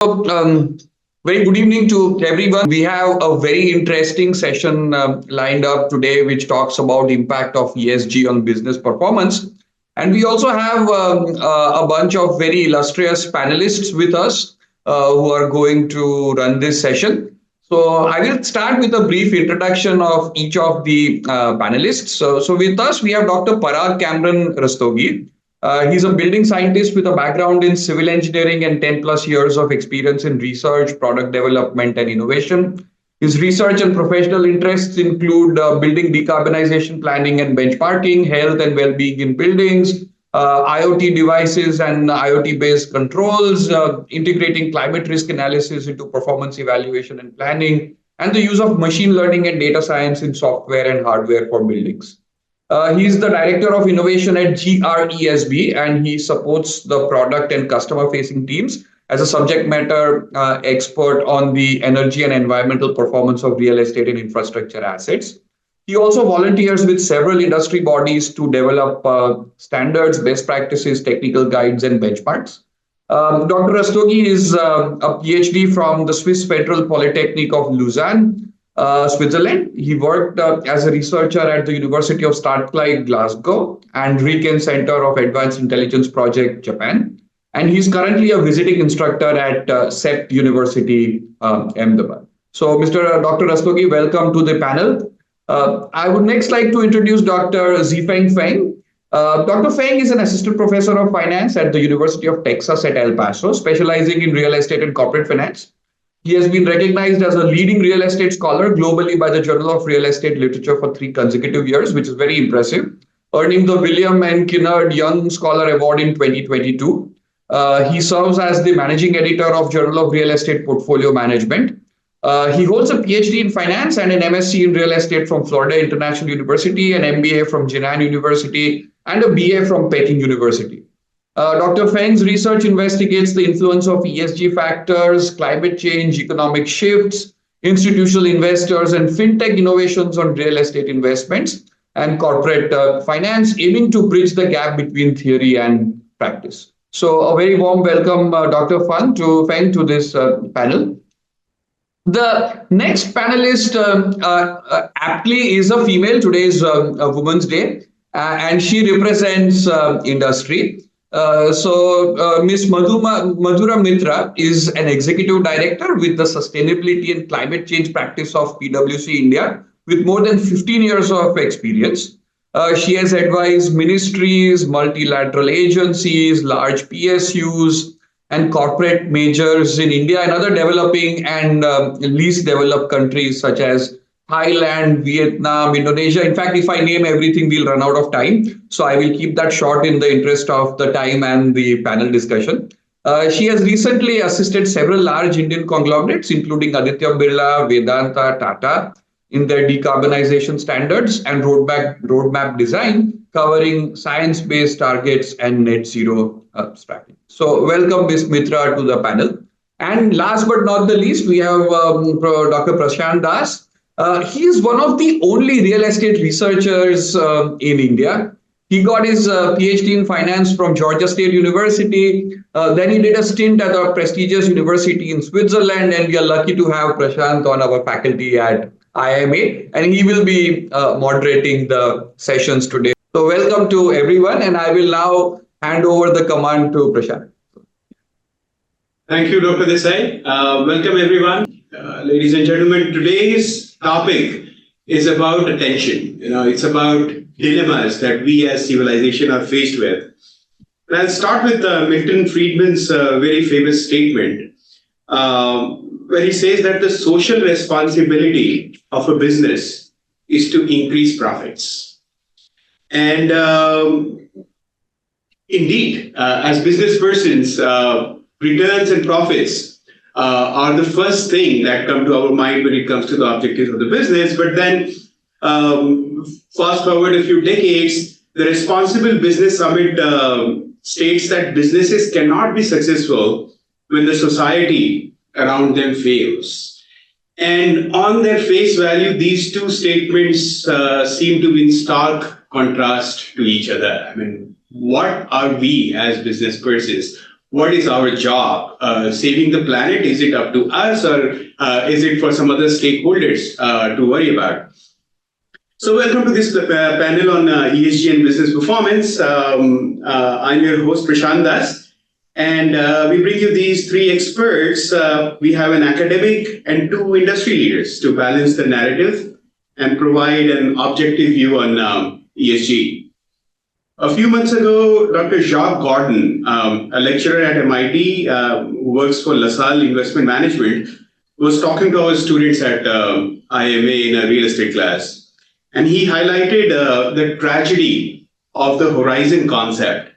Very good evening to everyone. We have a very interesting session lined up today, which talks about impact of ESG on business performance. And we also have a bunch of very illustrious panelists with us who are going to run this session. So I will start with a brief introduction of each of the panelists. So with us, we have Dr. Parag Cameron-Rastogi. He's a building scientist with a background in civil engineering and 10 plus years of experience in research, product development, and innovation. His research and professional interests include building decarbonization planning and benchmarking, health and well-being in buildings, IoT devices and IoT-based controls, integrating climate risk analysis into performance evaluation and planning, and the use of machine learning and data science in software and hardware for buildings. He's the director of innovation at GRESB, and he supports the product and customer-facing teams as a subject matter expert on the energy and environmental performance of real estate and infrastructure assets. He also volunteers with several industry bodies to develop standards, best practices, technical guides, and benchmarks. Dr. Rastogi is a PhD from the Swiss Federal Polytechnic of Lausanne, Switzerland. He worked as a researcher at the University of Strathclyde, Glasgow, and Riken Center of Advanced Intelligence Project, Japan. And he's currently a visiting instructor at CEPT University, Ahmedabad. So, Dr. Rastogi, welcome to the panel. I would next like to introduce Dr. Zifeng Feng. Dr. Feng is an assistant professor of finance at the University of Texas at El Paso, specializing in real estate and corporate finance. He has been recognized as a leading real estate scholar globally by the Journal of Real Estate Literature for 3 consecutive years, which is very impressive, earning the William and Kinnard Young Scholar Award in 2022. He serves as the managing editor of Journal of Real Estate Portfolio Management. He holds a PhD in finance and an MSc in real estate from Florida International University, an MBA from Jinan University, and a BA from Peking University. Dr. Feng's research investigates the influence of ESG factors, climate change, economic shifts, institutional investors, and fintech innovations on real estate investments and corporate finance, aiming to bridge the gap between theory and practice. So a very warm welcome, Dr. Feng, to this panel. The next panelist aptly is a female. Today is Women's Day, and she represents industry. Ms. Madhura Mitra is an executive director with the sustainability and climate change practice of PwC India with more than 15 years of experience. She has advised ministries, multilateral agencies, large PSUs, and corporate majors in India and other developing and least developed countries such as Thailand, Vietnam, Indonesia. In fact, if I name everything, we'll run out of time. So I will keep that short in the interest of the time and the panel discussion. She has recently assisted several large Indian conglomerates, including Aditya Birla, Vedanta, Tata, in their decarbonization standards and roadmap design, covering science-based targets and net zero strategy. So welcome, Ms. Mitra, to the panel. And last but not the least, we have Dr. Prashant Das. He is one of the only real estate researchers in India. He got his PhD in finance from Georgia State University. Then he did a stint at a prestigious university in Switzerland. And we are lucky to have Prashant on our faculty at IIMA. And he will be moderating the sessions today. So welcome to everyone. And I will now hand over the command to Prashant. Thank you, Dr. Desai. Welcome, everyone. Ladies and gentlemen, today's topic is about attention. It's about dilemmas that we as civilization are faced with. And I'll start with Milton Friedman's very famous statement, where he says that the social responsibility of a business is to increase profits. And indeed, as business persons, returns and profits are the first thing that come to our mind when it comes to the objectives of the business. But then fast forward a few decades, the Responsible Business Summit states that businesses cannot be successful when the society around them fails. And on their face value, these two statements seem to be in stark contrast to each other. I mean, what are we as business persons? what is our job? Saving the planet, is it up to us, or is it for some other stakeholders to worry about? So welcome to this panel on ESG and business performance. I'm your host, Prashant Das, and we bring you these three experts. We have an academic and two industry leaders to balance the narrative and provide an objective view on ESG. A few months ago, Dr. Jacques Gordon, a lecturer at MIT who works for LaSalle Investment Management, was talking to our students at IIMA in a real estate class. And he highlighted the tragedy of the horizon concept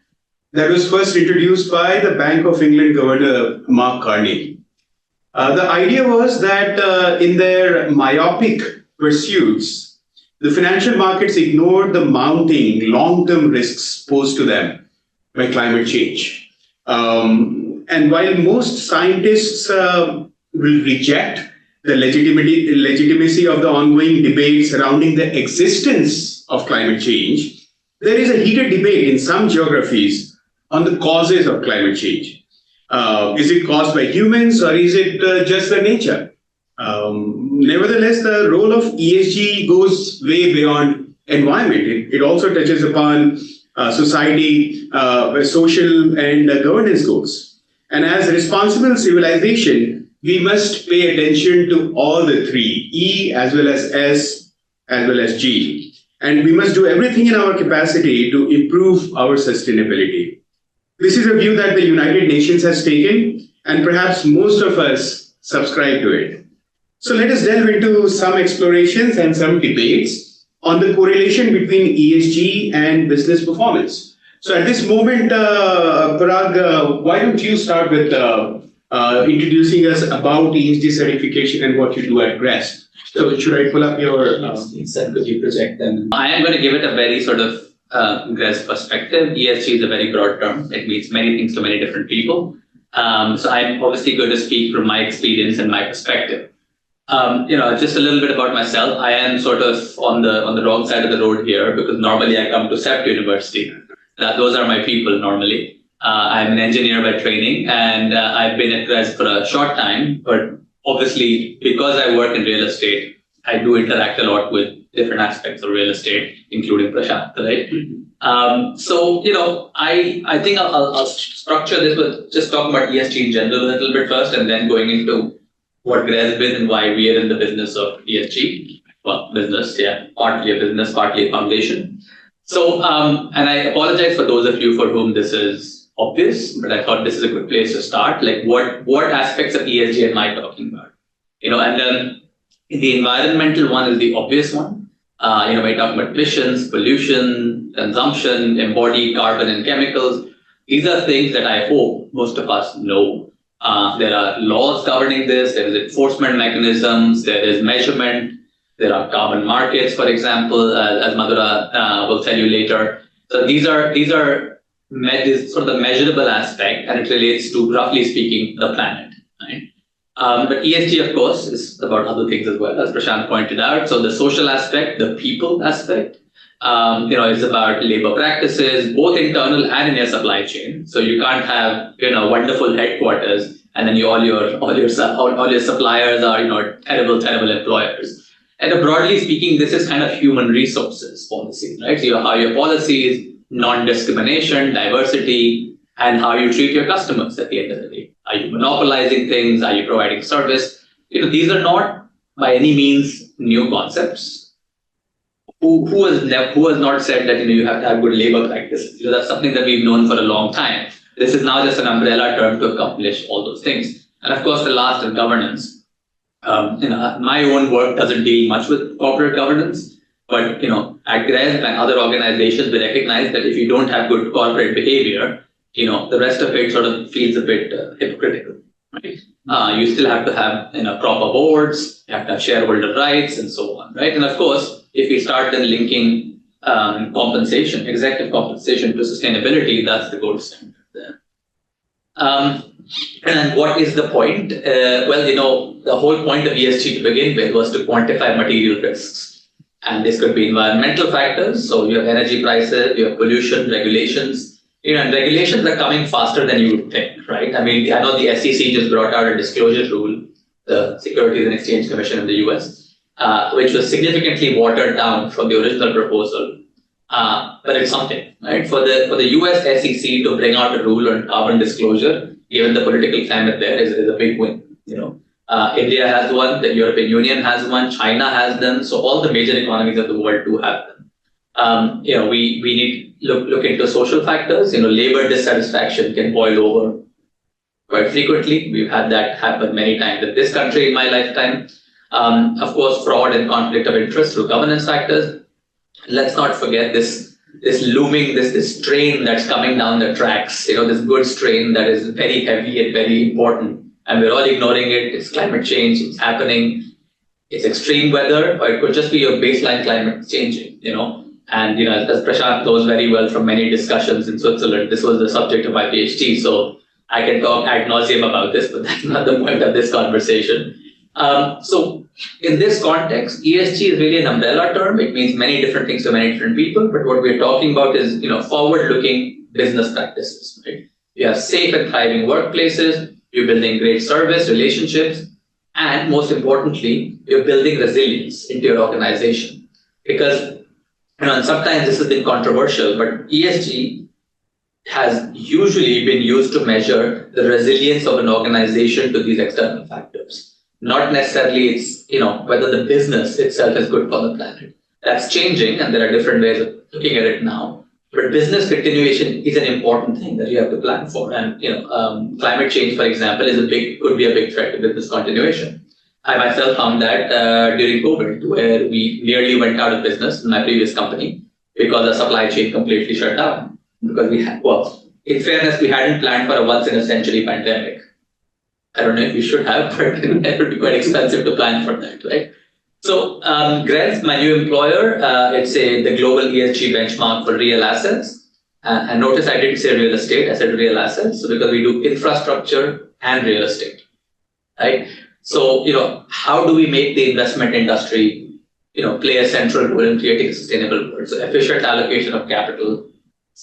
that was first introduced by the Bank of England Governor Mark Carney. The idea was that in their myopic pursuits, the financial markets ignored the mounting long-term risks posed to them by climate change. And while most scientists will reject the legitimacy of the ongoing debate surrounding the existence of climate change, there is a heated debate in some geographies on the causes of climate change. Is it caused by humans, or is it just the nature? Nevertheless, the role of ESG goes way beyond environment. It also touches upon society, social and governance goals. And as responsible civilization, we must pay attention to all the three, E as well as S as well as G. And we must do everything in our capacity to improve our sustainability. This is a view that the United Nations has taken, and perhaps most of us subscribe to it. So let us delve into some explorations and some debates on the correlation between ESG and business performance. So at this moment, Parag, why don't you start with introducing us about ESG certification and what you do at GRESB. So should I pull up your could you project them? I am going to give it a very sort of GRESB perspective. ESG is a very broad term. It means many things to many different people. So I'm obviously going to speak from my experience and my perspective. Just a little bit about myself. I am sort of on the wrong side of the road here because normally I come to CEPT University. Those are my people normally. I'm an engineer by training, and I've been at GRESB for a short time, but obviously because I work in real estate, I do interact a lot with different aspects of real estate, including Prashant, right? I think I'll structure this with just talking about ESG in general a little bit first, and then going into what GRESB is and why we are in the business of ESG. Well, business, yeah, partly a business, partly a foundation. So, and I apologize for those of you for whom this is obvious, but I thought this is a good place to start. Like, what aspects of ESG am I talking about? And then the environmental one is the obvious one. We're talking about emissions, pollution, consumption, embodied carbon and chemicals. These are things that I hope most of us know. There are laws governing this. There is enforcement mechanisms. There is measurement. There are carbon markets, for example, as Madhura will tell you later. So these are sort of the measurable aspect, and it relates to, roughly speaking, the planet. Right? But ESG, of course, is about other things as well, as Prashant pointed out. So the social aspect, the people aspect, is about labor practices, both internal and in your supply chain. So you can't have wonderful headquarters and then all your suppliers are terrible employers. And broadly speaking, this is kind of human resources policy, right? So how your policies, non-discrimination, diversity, and how you treat your customers at the end of the day. Are you monopolizing things? Are you providing service? These are not by any means new concepts. Who has not said that you have to have good labor practices? That's something that we've known for a long time. This is now just an umbrella term to accomplish all those things. And of course, the last is governance. My own work doesn't deal much with corporate governance, but at GRESB and other organizations, we recognize that if you don't have good corporate behavior, the rest of it sort of feels a bit hypocritical, right? You still have to have proper boards, you have to have shareholder rights, and so on, right? And of course, if we start then linking compensation, executive compensation to sustainability, that's the gold standard there. And what is the point? The whole point of ESG to begin with was to quantify material risks. And this could be environmental factors. So you have energy prices, you have pollution, regulations, and regulations are coming faster than you would think, right? I mean, I know the SEC just brought out a disclosure rule, the Securities and Exchange Commission in the US, which was significantly watered down from the original proposal. But it's something, right? For the US SEC to bring out a rule on carbon disclosure, given the political climate there, is a big win. India has one, the European Union has one, China has them, so all the major economies of the world do have them. We need look into social factors. Labor dissatisfaction can boil over quite frequently. We've had that happen many times in this country in my lifetime. Of course, fraud and conflict of interest through governance factors. Let's not forget this looming, this train that's coming down the tracks. This goods train that is very heavy and very important, and we're all ignoring it. It's climate change. It's happening. It's extreme weather, or it could just be your baseline climate changing. And as Prashant knows very well from many discussions in Switzerland, this was the subject of my PhD. So I can talk ad nauseum about this, but that's not the point of this conversation. So in this context, ESG is really an umbrella term. It means many different things to many different people. But what we're talking about is forward-looking business practices. Right? You have safe and thriving workplaces. You're building great service relationships, and most importantly, you're building resilience into your organization. Because and sometimes this has been controversial, but ESG has usually been used to measure the resilience of an organization to these external factors. Not necessarily it's, whether the business itself is good for the planet. That's changing, and there are different ways of looking at it now. But business continuation is an important thing that you have to plan for. And, climate change, for example, could be a big threat to business continuation. I myself found that during COVID, where we nearly went out of business in my previous company because the supply chain completely shut down. Because in fairness, we hadn't planned for a once-in-a-century pandemic. I don't know if we should have, but it would be quite expensive to plan for that, right? So GRESB, my new employer, it's the global ESG benchmark for real assets. And notice I didn't say real estate, I said real assets. So because we do infrastructure and real estate, right? So, how do we make the investment industry, play a central role in creating a sustainable world? So efficient allocation of capital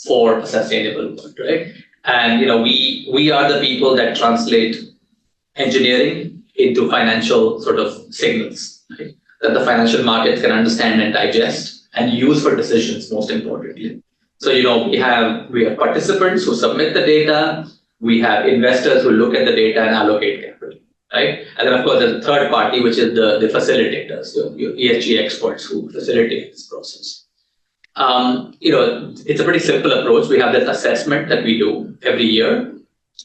for a sustainable world, right? And, we are the people that translate engineering into financial sort of signals, right? That the financial markets can understand and digest and use for decisions, most importantly. So, we have participants who submit the data. We have investors who look at the data and allocate capital. Right? And then, of course, there's a third party, which is the facilitators, your ESG experts who facilitate this process. It's a pretty simple approach. We have this assessment that we do every year.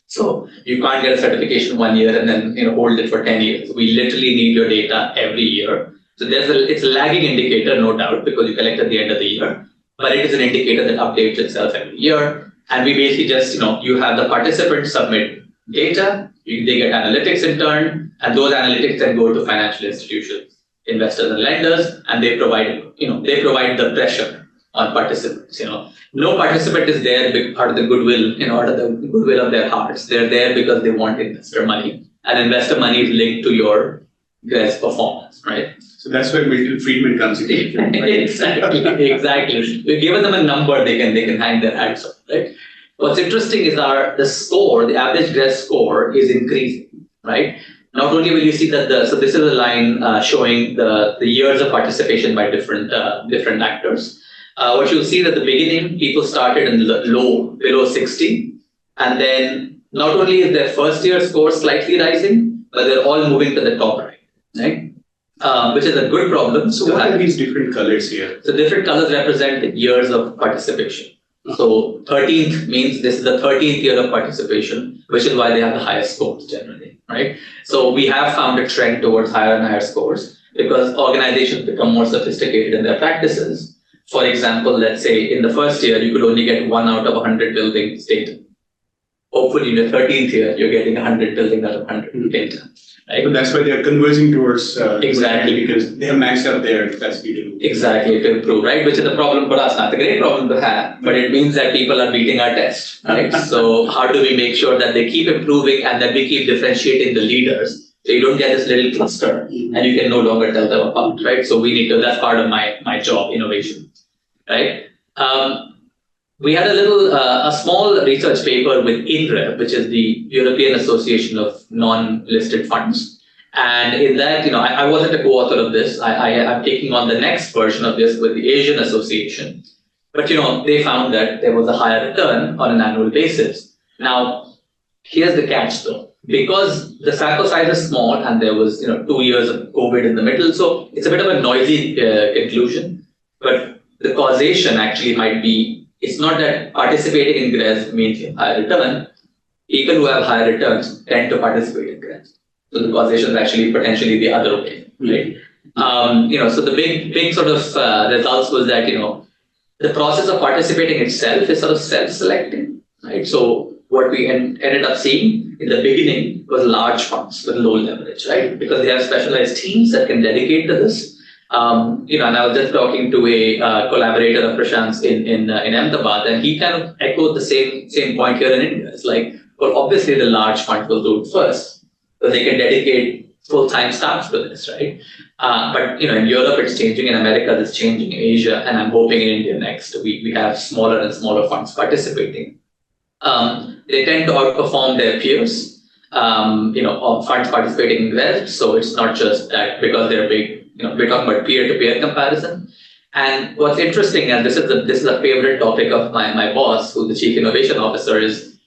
So you can't get a certification 1 year and then hold it for 10 years. We literally need your data every year. So it's a lagging indicator, no doubt, because you collect at the end of the year. But it is an indicator that updates itself every year. And we basically just, you have the participants submit data. They get analytics in turn, and those analytics then go to financial institutions, investors and lenders, and they provide the pressure on participants. No participant is there out of the goodwill, out of the goodwill of their hearts. They're there because they want investor money, and investor money is linked to your GRESB performance, right? So that's where Milton Friedman comes in. Exactly. We've given them a number they can hang their hats on, right? What's interesting is the score, the average GRESB score is increasing, right? Not only will you see that so this is a line showing the years of participation by different actors. What you'll see that at the beginning, people started in below 60, and then not only is their first year score slightly rising, but they're all moving to the top right? Which is a good problem. So what are these different colors here? So different colors represent the years of participation. So 13th means this is the 13th year of participation, which is why they have the highest scores generally, right? So we have found a trend towards higher and higher scores because organizations become more sophisticated in their practices. For example, let's say in the first year, you could only get 1 out of 100 buildings data. Hopefully in the 13th year, you're getting 100 buildings out of 100 data. Right? So that's why they're converging towards exactly because they have maxed out their capacity to exactly to improve, right? Which is a problem for us, not a great problem to have, but it means that people are beating our test, right? So how do we make sure that they keep improving and that we keep differentiating the leaders so you don't get this little cluster and you can no longer tell them apart, right? So we need to. That's part of my job, innovation, right? we had a small research paper with INREV, which is the European Association of Non-Listed Funds. And in that, I wasn't a co-author of this. I'm taking on the next version of this with the Asian Association. But, they found that there was a higher return on an annual basis. Now, here's the catch though. Because the sample size is small and there was, 2 years of COVID in the middle, so it's a bit of a noisy conclusion. But the causation actually might be, it's not that participating in GRESB means higher return. People who have higher returns tend to participate in GRESB. So the causation is actually potentially the other way, right? So the big sort of results was that, the process of participating itself is sort of self-selecting, right? So what we ended up seeing in the beginning was large funds with low leverage, right? Because they have specialized teams that can dedicate to this. And I was just talking to a collaborator of Prashant's in Ahmedabad, and he kind of echoed the same point here in India. It's like, well, obviously the large fund will do it first, so they can dedicate full-time staff to this, right? But in Europe it's changing, in America it's changing, in Asia, and I'm hoping in India next we have smaller and smaller funds participating. They tend to outperform their peers, of funds participating in GRESB. So it's not just that because they're big. We're talking about peer-to-peer comparison. And what's interesting, and this is a favorite topic of my boss, who's the chief innovation officer, is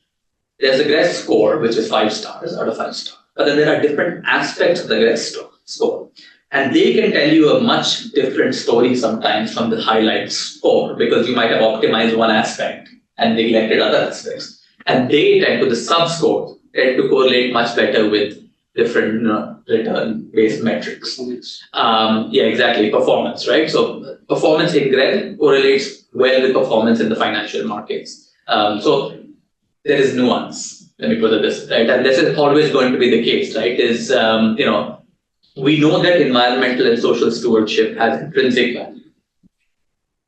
there's a GRESB score, which is 5 stars out of 5 stars. But then there are different aspects of the GRESB score. And they can tell you a much different story sometimes from the highlight score, because you might have optimized one aspect and neglected other aspects. And they tend to, the sub-scores, tend to correlate much better with different return-based metrics. Yeah, exactly, performance, right? So performance in GRESB correlates well with performance in the financial markets. So there is nuance, let me put it this way, right? And this is always going to be the case, right? Is, we know that environmental and social stewardship has intrinsic value.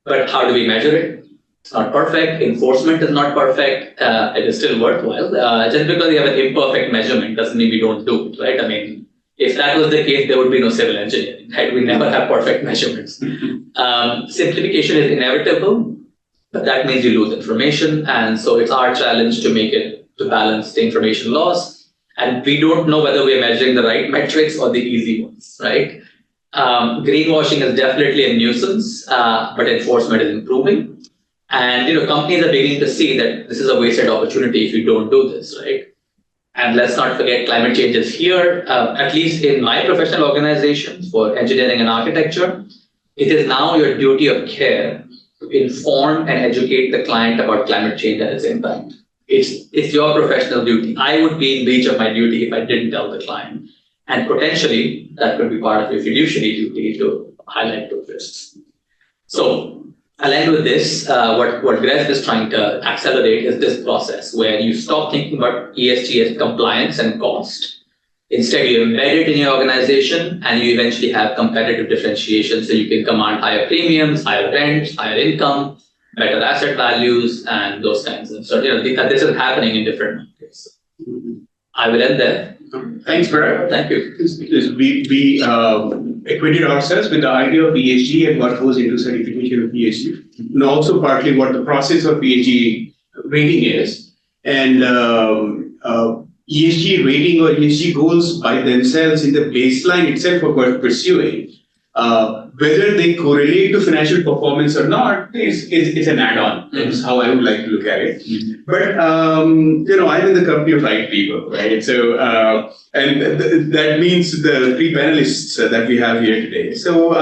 But how do we measure it? It's not perfect. Enforcement is not perfect. It is still worthwhile. Just because we have an imperfect measurement doesn't mean we don't do it, right? I mean, if that was the case, there would be no civil engineering, right? We never have perfect measurements. Simplification is inevitable, but that means you lose information. And so it's our challenge to make it, to balance the information loss. And we don't know whether we're measuring the right metrics or the easy ones, right? Greenwashing is definitely a nuisance, but enforcement is improving. And companies are beginning to see that this is a wasted opportunity if you don't do this, right? And let's not forget climate change is here. At least in my professional organizations for engineering and architecture, it is now your duty of care to inform and educate the client about climate change and its impact. It's your professional duty. I would be in breach of my duty if I didn't tell the client. And potentially, that could be part of your fiduciary duty to highlight those risks. So I'll end with this. What GRESB is trying to accelerate is this process where you stop thinking about ESG as compliance and cost. Instead, you embed it in your organization and you eventually have competitive differentiation so you can command higher premiums, higher rents, higher income, better asset values, and those kinds of. So, this is happening in different markets. I will end there. Thanks, Parag. Thank you. We acquainted ourselves with the idea of ESG and what goes into certification of ESG, and also partly what the process of ESG rating is. And ESG rating or ESG goals by themselves in the baseline itself of what pursuing, whether they correlate to financial performance or not is an add-on. That's how I would like to look at it. But I'm in the company of right people, right? So that means the 3 panelists that we have here today. So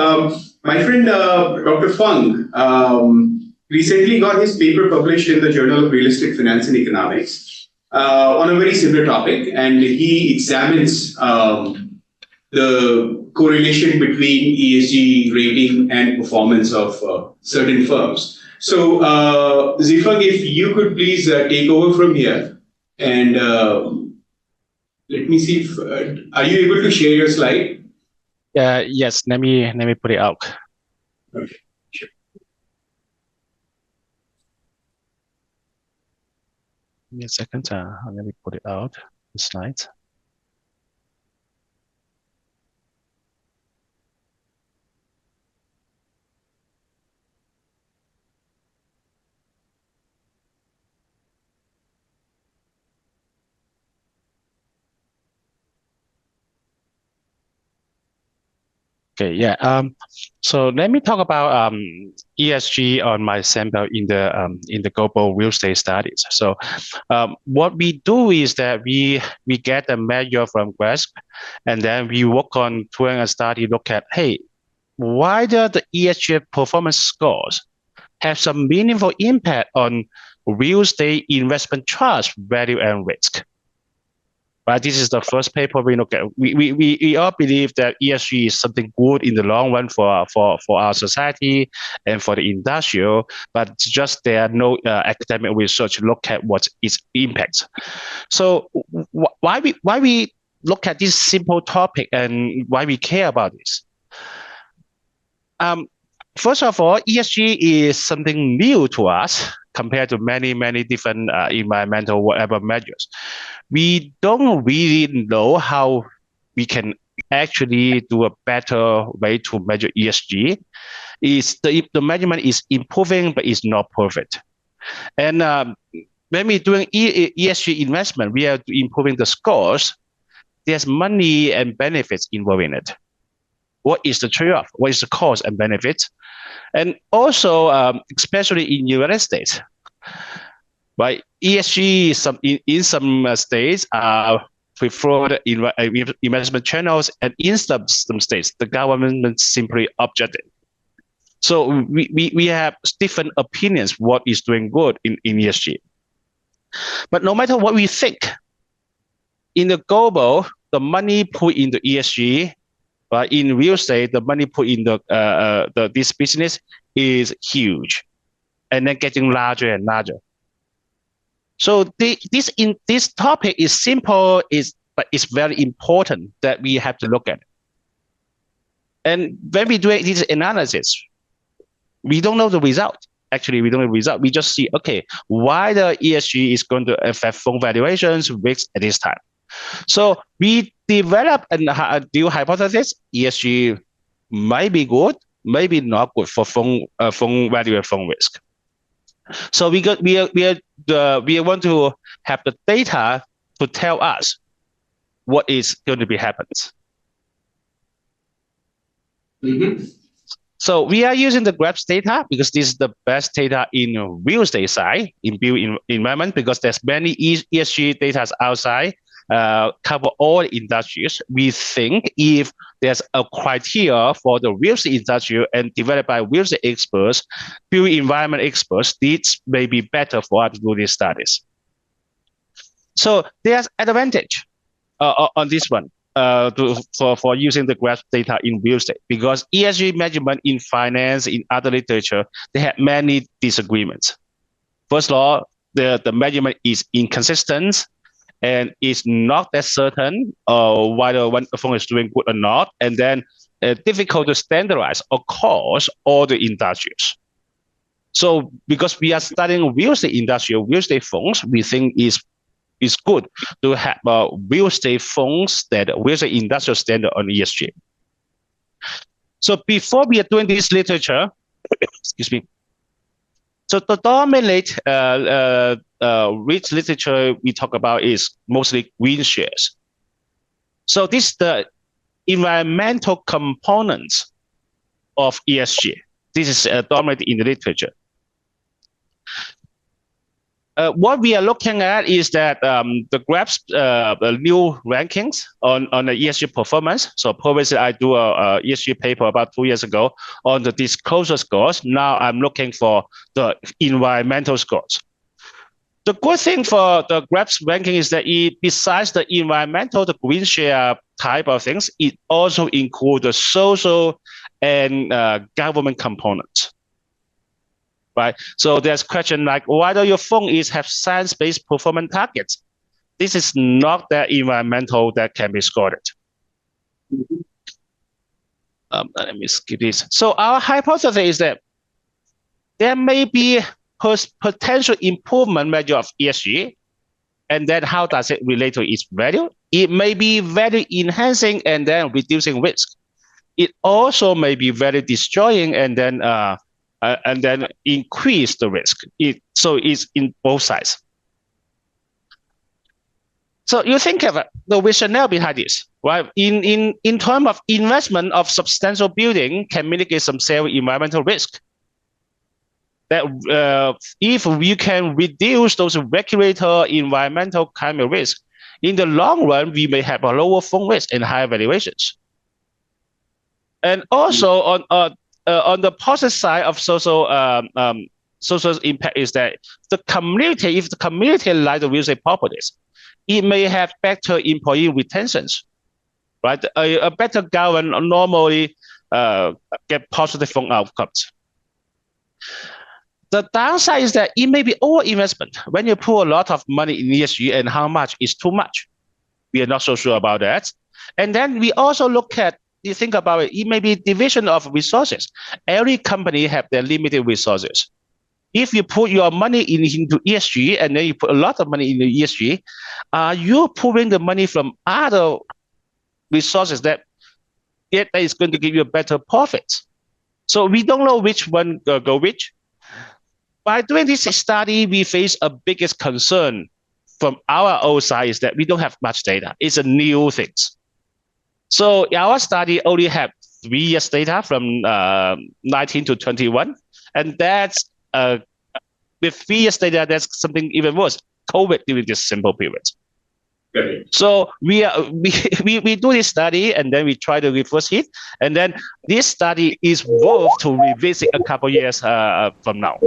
my friend Dr. Feng recently got his paper published in the Journal of Realistic Finance and Economics on a very similar topic, and he examines the correlation between ESG rating and performance of certain firms. So, Zifeng, if you could please take over from here, and let me see if are you able to share your slide? Yes. Let me put it out. Okay, sure. Give me a second. Let me put it out. The slides. Okay, yeah. So let me talk about ESG on my sample in the global real estate studies. So what we do is that we get a measure from GRESB, and then we work on doing a study, look at, hey, why do the ESG performance scores have some meaningful impact on real estate investment trust value and risk? Right, this is the first paper we look at. We all believe that ESG is something good in the long run for our society and for the industrial, but just there are no academic research look at what its impacts. So why we look at this simple topic and why we care about this? First of all, ESG is something new to us compared to many different environmental whatever measures. We don't really know how we can actually do a better way to measure ESG. The measurement is improving, but it's not perfect. And when we're doing ESG investment, we are improving the scores. There's money and benefits involved in it. What is the trade-off? What is the cost and benefits? And also, especially in the United States, right? ESG in some states are preferred investment channels, and in some states, the government simply objected. So we have different opinions what is doing good in ESG. But no matter what we think, in the global, the money put into ESG, in real estate, the money put in this business is huge, and then getting larger and larger. So this topic is simple, but it's very important that we have to look at. And when we do this analysis, we don't know the result. Actually, we don't know the result. We just see, okay, why the ESG is going to affect fund valuations, risks at this time. So we develop a new hypothesis. ESG might be good, maybe not good for fund value and fund risk. So we want to have the data to tell us what is going to be happens. Mm-hmm. So we are using the GRESB data because this is the best data in real estate side, in built environment, because there's many ESG data outside, cover all industries. We think if there's a criteria for the real estate industry and developed by real estate experts, built environment experts, this may be better for us to do these studies. So there's advantage on this one. For using the GRESB data in real estate, because ESG measurement in finance, in other literature, they have many disagreements. First of all, the measurement is inconsistent and it's not that certain whether one fund is doing good or not, and then difficult to standardize across all the industries. So because we are studying real estate industrial, real estate funds, we think is good to have real estate funds that real estate industrial standard on ESG. So before we are doing this literature, excuse me. So the dominant rich literature we talk about is mostly green shares. So this is the environmental components of ESG. This is dominant in the literature. What we are looking at is that the GRESB new rankings on the ESG performance. So previously I do a ESG paper about 2 years ago on the disclosure scores. Now I'm looking for the environmental scores. The good thing for the GRESB ranking is that besides the environmental, the green share type of things, it also includes the social and government components. Right? So there's question like whether your fund have science-based performance targets. This is not that environmental that can be scored. Let me skip this. So our hypothesis is that there may be potential improvement measure of ESG, and then how does it relate to its value? It may be value enhancing and then reducing risk. It also may be value destroying and then increase the risk. So it's in both sides. So you think of the rationale behind this, right? In terms of investment of substantial building can mitigate some environmental risk. That if we can reduce those regulatory environmental climate risk, in the long run, we may have a lower fund risk and higher valuations. And also on the positive side of social impact is that the community, if the community like the real estate properties, it may have better employee retentions, right? A better government normally get positive fund outcomes. The downside is that it may be over investment when you put a lot of money in ESG and how much is too much. We are not so sure about that. And then we also look at, you think about it, it may be division of resources. Every company have their limited resources. If you put your money into ESG and then you put a lot of money into ESG, you're pulling the money from other resources that is going to give you a better profit. So we don't know which one go which. By doing this study, we face a biggest concern from our own side is that we don't have much data. It's a new thing. So our study only have 3 years data from 19 to 21. And that's with 3 years data, that's something even worse, COVID during this simple period. Okay. So we do this study and then we try to reverse it. And then this study is worth to revisit a couple years from now.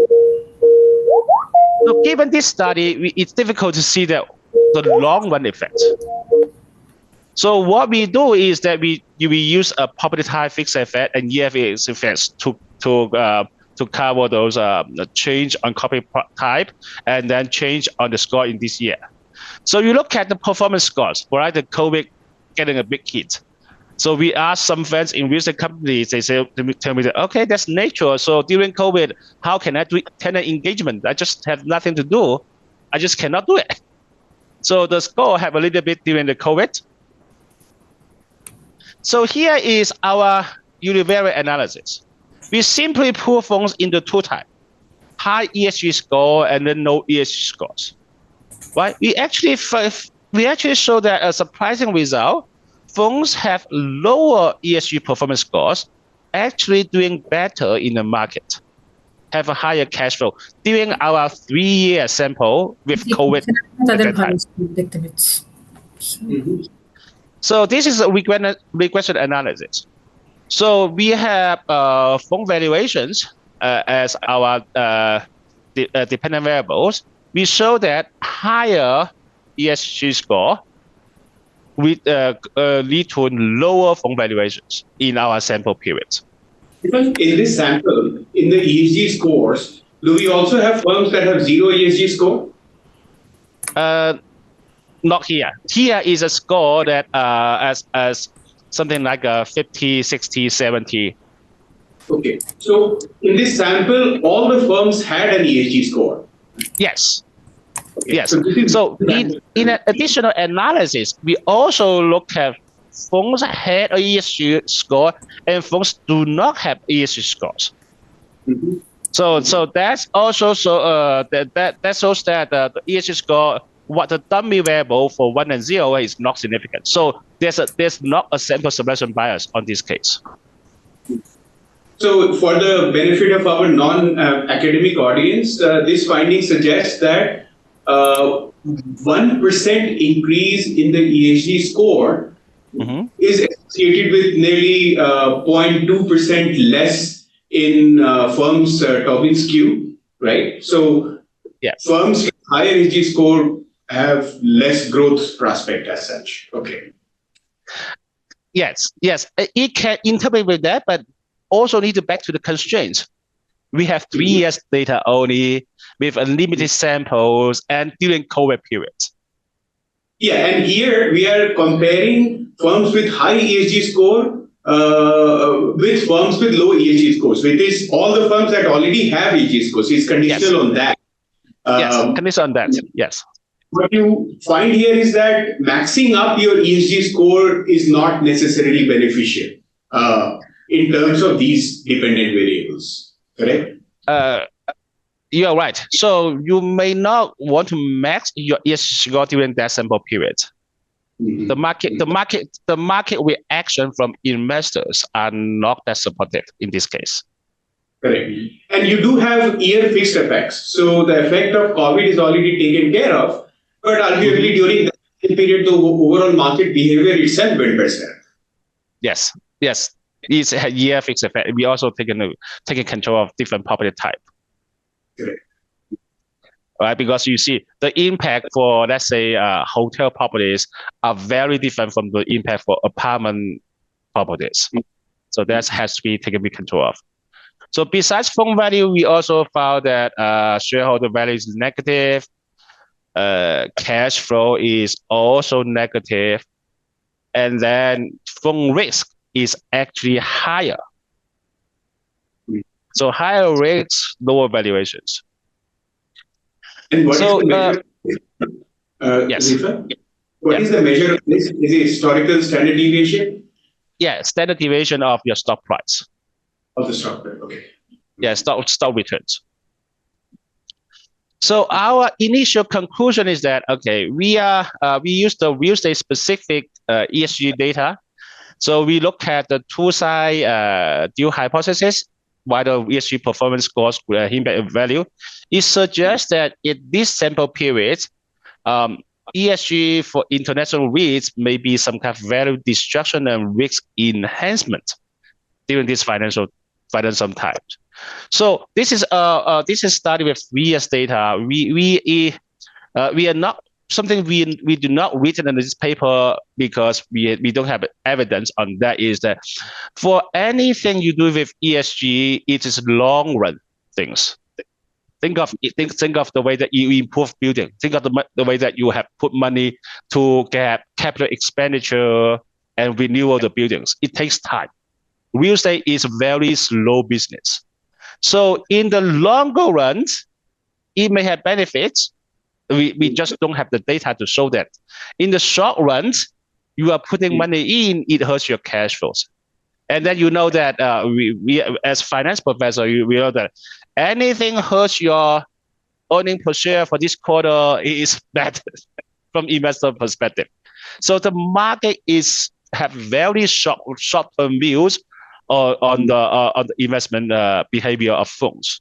So given this study, it's difficult to see the long run effect. So what we do is that we use a property type fixed effect and EFX effects to cover those change on property type and then change on the score in this year. So you look at the performance scores, right? The COVID getting a big hit. So we ask some friends in real estate companies, they tell me that, okay, that's nature. So during COVID, how can I do tenant engagement? I just have nothing to do. I just cannot do it. So the score have a little bit during the COVID. So here is our univariate analysis. We simply put funds into 2 types, high ESG score and then no ESG scores. Right? We actually show that a surprising result. Funds have lower ESG performance scores, actually doing better in the market, have a higher cash flow during our 3-year sample with COVID. So this is a regression analysis. So we have fund valuations as our dependent variables. We show that higher ESG score lead to lower fund valuations in our sample period. In this sample, in the ESG scores, do we also have firms that have 0 ESG score? Not here. Here is a score that as something like a 50, 60, 70. Okay. So in this sample, all the firms had an ESG score. Yes. Okay. Yes. So in an additional analysis, we also look at funds had a ESG score and funds do not have ESG scores. Mm-hmm. So that's also that shows that the ESG score, what the dummy variable for 1 and 0 is not significant. So there's not a sample selection bias on this case. So for the benefit of our non-academic audience, this finding suggests that 1% increase in the ESG score is associated with nearly 0.2% less in firms' Tobin skew, right? So firms with higher ESG score have less growth prospect as such. Okay. Yes. It can interpret with that, but also need to back to the constraints. We have 3 years data only with unlimited samples and during COVID periods. Yeah, and here we are comparing firms with high ESG score with firms with low ESG scores. With this, all the firms that already have ESG scores, it's conditional on that. Yes, conditional on that, yes. What you find here is that maxing up your ESG score is not necessarily beneficial in terms of these dependent variables, correct? You're right. So you may not want to max your ESG score during that sample period. Mhm. The market reaction from investors are not that supportive in this case. Correct. And you do have year fixed effects. So the effect of COVID is already taken care of, but arguably during that period, the overall market behavior itself went better. Yes. It's a year fixed effect. We also taking control of different property type. Correct. Right, because you see the impact for, let's say, hotel properties are very different from the impact for apartment properties. So that has to be taken control of. So besides fund value, we also found that shareholder value is negative. Cash flow is also negative. And then fund risk is actually higher. So higher rates, lower valuations. And what is the measure? Yes. Zifeng? What is the measure of this? Is it historical standard deviation? Yeah, standard deviation of your stock price. Of the stock price, okay. Yeah, stock returns. So our initial conclusion is that, okay, we use the real estate specific ESG data. So we look at the two-side deal hypothesis, why the ESG performance scores impact value. It suggests that in this sample period, ESG for international REITs may be some kind of value destruction and risk enhancement during this financial times. So this is started with 3 years data. We are not something we do not written in this paper because we don't have evidence on that. Is that for anything you do with ESG, it is long run things. Think of the way that you improve building. Think of the way that you have put money to get capital expenditure and renewal the buildings. It takes time. Real estate is a very slow business. So in the longer run, it may have benefits. We just don't have the data to show that. In the short run, you are putting money in, it hurts your cash flows. And then you know that we as finance professor, we know that anything hurts your earning per share for this quarter is bad from investor perspective. So the market have very short-term views on the investment behavior of funds.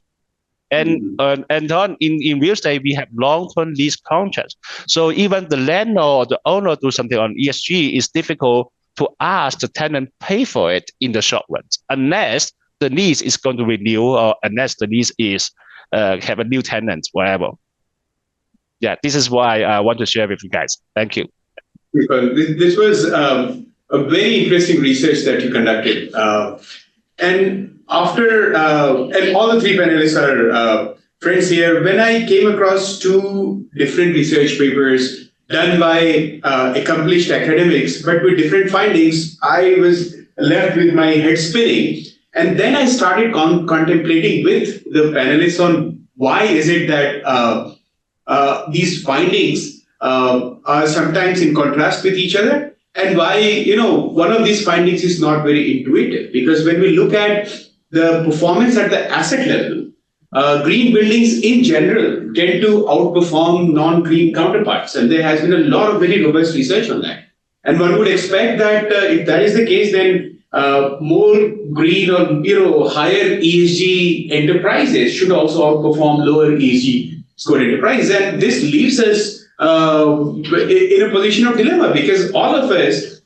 And on in real estate, we have long-term lease contracts. So even the landlord or the owner do something on ESG, is difficult to ask the tenant pay for it in the short run, unless the lease is going to renew or unless the lease is have a new tenant, whatever. Yeah, this is why I want to share with you guys. Thank you. This was a very interesting research that you conducted. And after, and all the 3 panelists are friends here, when I came across 2 different research papers done by accomplished academics, but with different findings, I was left with my head spinning. And then I started contemplating with the panelists on why is it that these findings are sometimes in contrast with each other, and why, one of these findings is not very intuitive. Because when we look at the performance at the asset level, green buildings in general tend to outperform non-green counterparts. And there has been a lot of very robust research on that. And one would expect that if that is the case, then more green or higher ESG enterprises should also outperform lower ESG score enterprises. And this leaves us in a position of dilemma, because all of us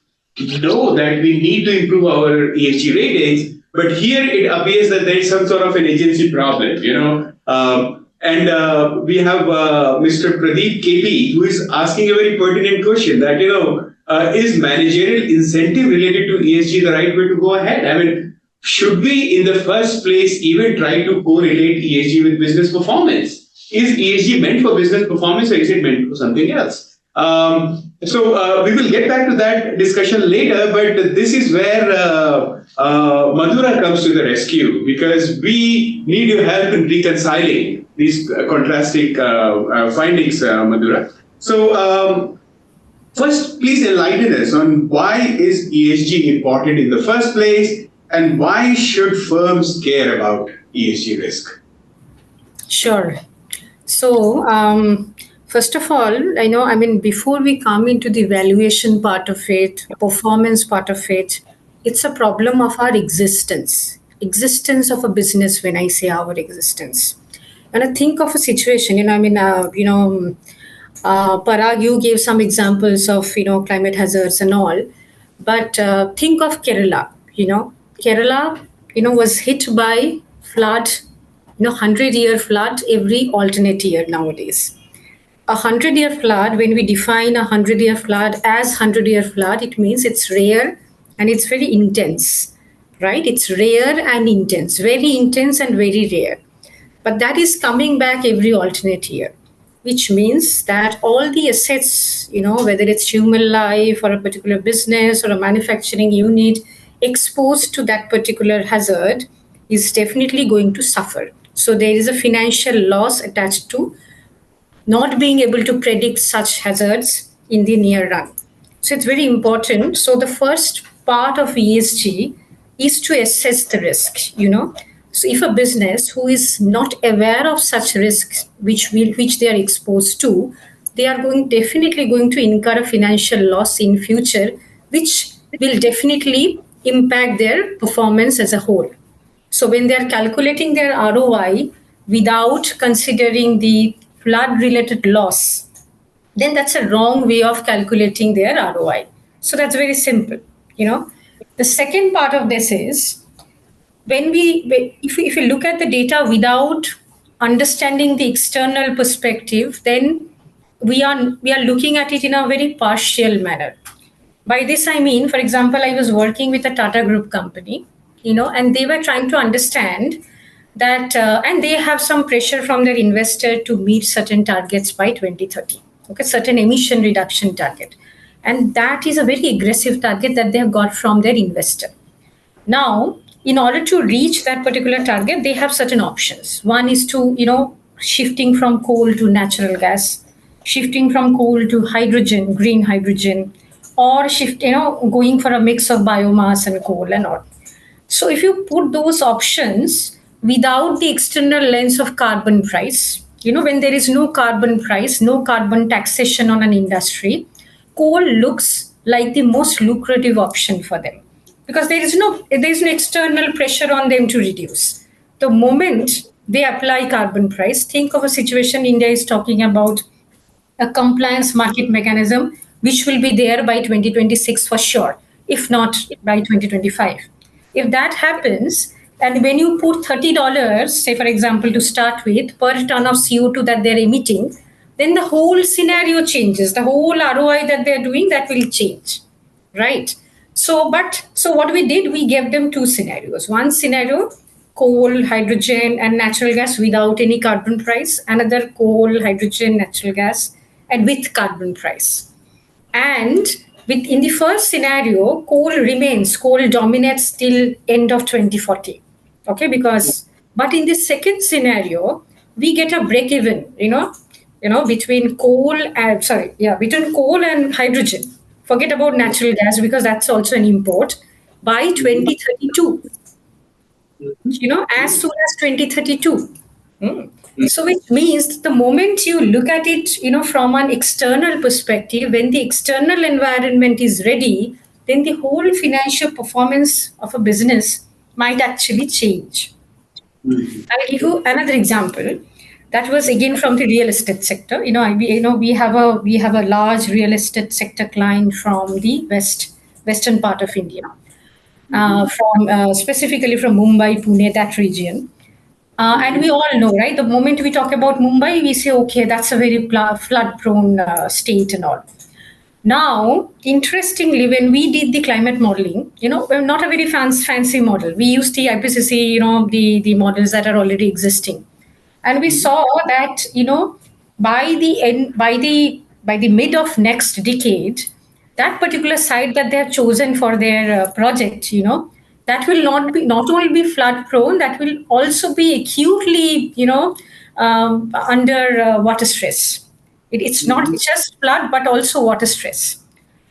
know that we need to improve our ESG ratings, but here it appears that there is some sort of an agency problem, and we have Mr. Pradeep KP, who is asking a very pertinent question that, is managerial incentive related to ESG the right way to go ahead? I mean, should we in the first place even try to correlate ESG with business performance? Is ESG meant for business performance, or is it meant for something else? So we will get back to that discussion later, but this is where Madhura comes to the rescue, because we need your help in reconciling these contrasting findings, Madhura. So first, please enlighten us on why is ESG important in the first place, and why should firms care about ESG risk? Sure. So, first of all, before we come into the valuation part of it, performance part of it, it's a problem of our existence of a business. When I say our existence, and I think of a situation, Parag, you gave some examples of, climate hazards and all, but think of Kerala. Kerala, was hit by flood, 100-year flood every alternate year nowadays. A 100-year flood, when we define a 100-year flood as 100-year flood, it means it's rare and it's very intense, right? It's rare and intense, very intense and very rare. But that is coming back every alternate year, which means that all the assets, whether it's human life or a particular business or a manufacturing unit exposed to that particular hazard is definitely going to suffer. So there is a financial loss attached to not being able to predict such hazards in the near run. So it's very important. So the first part of ESG is to assess the risk, So if a business who is not aware of such risks which they are exposed to, they are definitely going to incur a financial loss in future, which will definitely impact their performance as a whole. So when they are calculating their ROI without considering the flood-related loss, then that's a wrong way of calculating their ROI. So that's very simple. The second part of this is if we look at the data without understanding the external perspective, then we are looking at it in a very partial manner. By this I mean, for example, I was working with a Tata Group company, and they were trying to understand that, and they have some pressure from their investor to meet certain targets by 2030, certain emission reduction target. And that is a very aggressive target that they have got from their investor. Now, in order to reach that particular target, they have certain options. One is to, shifting from coal to natural gas, shifting from coal to hydrogen, green hydrogen, or going for a mix of biomass and coal and all. So if you put those options without the external lens of carbon price, when there is no carbon price, no carbon taxation on an industry, coal looks like the most lucrative option for them because there is no external pressure on them to reduce. The moment they apply carbon price, think of a situation India is talking about a compliance market mechanism, which will be there by 2026 for sure, if not by 2025. If that happens, and when you put $30, say for example, to start with, per ton of CO2 that they're emitting, then the whole scenario changes. The whole ROI that they're doing, that will change, right? So what we did, we gave them two scenarios. One scenario, coal, hydrogen, and natural gas without any carbon price. Another, coal, hydrogen, natural gas, and with carbon price. And in the first scenario, coal dominates till end of 2040. Okay, but in the second scenario, we get a break even, between coal and hydrogen. Forget about natural gas because that's also an import by 2032. As soon as 2032. So it means the moment you look at it, from an external perspective, when the external environment is ready, then the whole financial performance of a business might actually change. I'll give you another example. That was again from the real estate sector. We have a large real estate sector client from the western part of India, specifically from Mumbai, Pune, that region. And we all know, right? The moment we talk about Mumbai, we say, okay, that's a very flood-prone state and all. Now, interestingly, when we did the climate modeling, not a very fancy model. We used the IPCC, the models that are already existing. And we saw that, by the mid of next decade, that particular site that they have chosen for their project, that will not only be flood prone, that will also be acutely, under water stress. It's not just flood, but also water stress.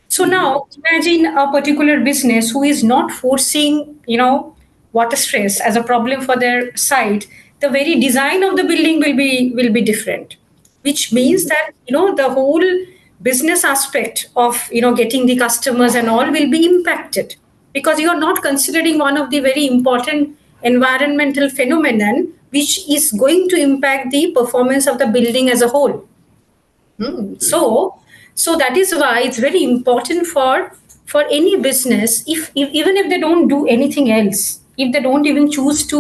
So now imagine a particular business who is not forcing, water stress as a problem for their site. the very design of the building will be different, which means that the whole business aspect of getting the customers and all will be impacted, because you are not considering one of the very important environmental phenomenon which is going to impact the performance of the building as a whole. So that is why it's very important for any business, if even if they don't do anything else, if they don't even choose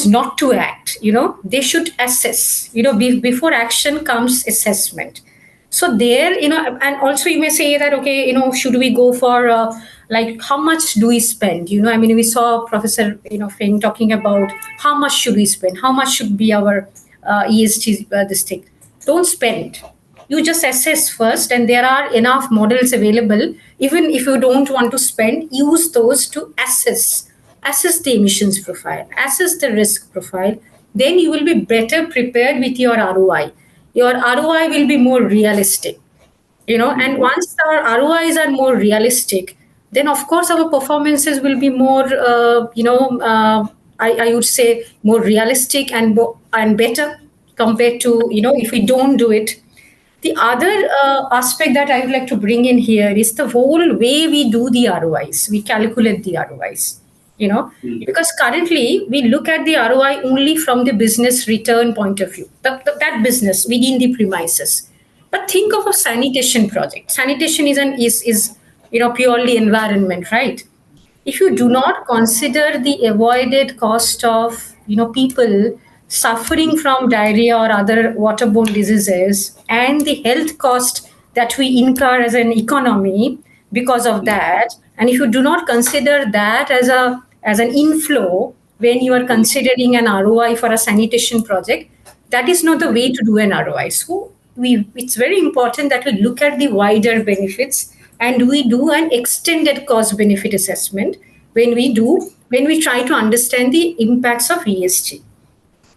not to act, they should assess. Before action comes assessment. So there, and also you may say that, okay, should we go for like how much do we spend? We saw Professor Feng talking about how much should we spend, how much should be our ESG this thing. Don't spend. You just assess first, and there are enough models available. Even if you don't want to spend, use those to assess the emissions profile, assess the risk profile. Then you will be better prepared with your ROI. Your ROI will be more realistic, and once our ROIs are more realistic, then of course our performances will be more, I would say more realistic and better compared to, if we don't do it. The other aspect that I would like to bring in here is the whole way we do the ROIs. We calculate the ROIs, because currently we look at the ROI only from the business return point of view, that business within the premises. But think of a sanitation project. Sanitation is purely environment, right? If you do not consider the avoided cost of people suffering from diarrhea or other waterborne diseases, and the health cost that we incur as an economy because of that, and if you do not consider that as an inflow when you are considering an ROI for a sanitation project, that is not the way to do an ROI. So it's very important that we look at the wider benefits, and we do an extended cost benefit assessment when we try to understand the impacts of ESG.